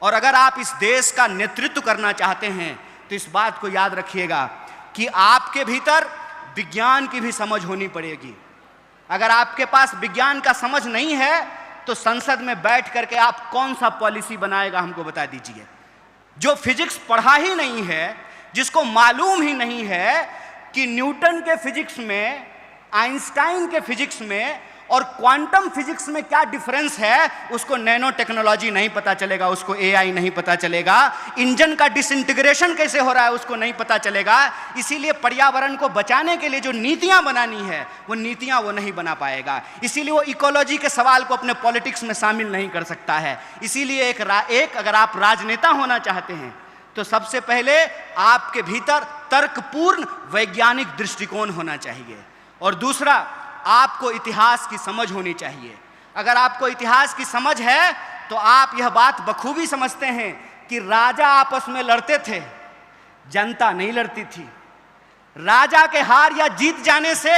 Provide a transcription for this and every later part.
और अगर आप इस देश का नेतृत्व करना चाहते हैं तो इस बात को याद रखिएगा कि आपके भीतर विज्ञान की भी समझ होनी पड़ेगी। अगर आपके पास विज्ञान का समझ नहीं है तो संसद में बैठ करके आप कौन सा पॉलिसी बनाएगा, हमको बता दीजिए। जो फिजिक्स पढ़ा ही नहीं है, जिसको मालूम ही नहीं है कि न्यूटन के फिजिक्स में, आइंस्टाइन के फिजिक्स में और क्वांटम फिजिक्स में क्या डिफरेंस है, उसको नैनो टेक्नोलॉजी नहीं पता चलेगा, उसको एआई नहीं पता चलेगा, इंजन का डिसइंटीग्रेशन कैसे हो रहा है उसको नहीं पता चलेगा। इसीलिए पर्यावरण को बचाने के लिए जो नीतियां बनानी है वो नीतियां वो नहीं बना पाएगा। इसीलिए वो इकोलॉजी के सवाल को अपने पॉलिटिक्स में शामिल नहीं कर सकता है। इसीलिए एक अगर आप राजनेता होना चाहते हैं तो सबसे पहले आपके भीतर तर्कपूर्ण वैज्ञानिक दृष्टिकोण होना चाहिए, और दूसरा आपको इतिहास की समझ होनी चाहिए। अगर आपको इतिहास की समझ है तो आप यह बात बखूबी समझते हैं कि राजा आपस में लड़ते थे, जनता नहीं लड़ती थी। राजा के हार या जीत जाने से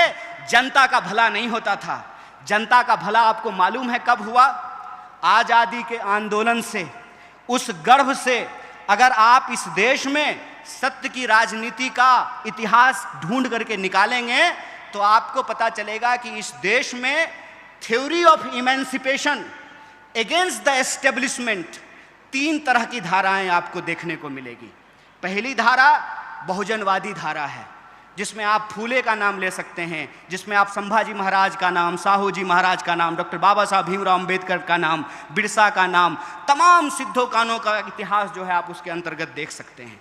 जनता का भला नहीं होता था। जनता का भला आपको मालूम है कब हुआ? आजादी के आंदोलन से, उस गर्भ से। अगर आप इस देश में सत्य की राजनीति का इतिहास ढूंढ करके निकालेंगे तो आपको पता चलेगा कि इस देश में theory of emancipation against the establishment 3 तरह की धाराएं आपको देखने को मिलेगी। पहली धारा बहुजनवादी धारा है, जिसमें आप फूले का नाम ले सकते हैं, जिसमें आप संभाजी महाराज का नाम, साहू जी महाराज का नाम, डॉक्टर बाबा साहब भीमराव अंबेडकर का नाम, बिरसा का नाम, तमाम सिद्धो कानों का इतिहास जो है आप उसके अंतर्गत देख सकते हैं।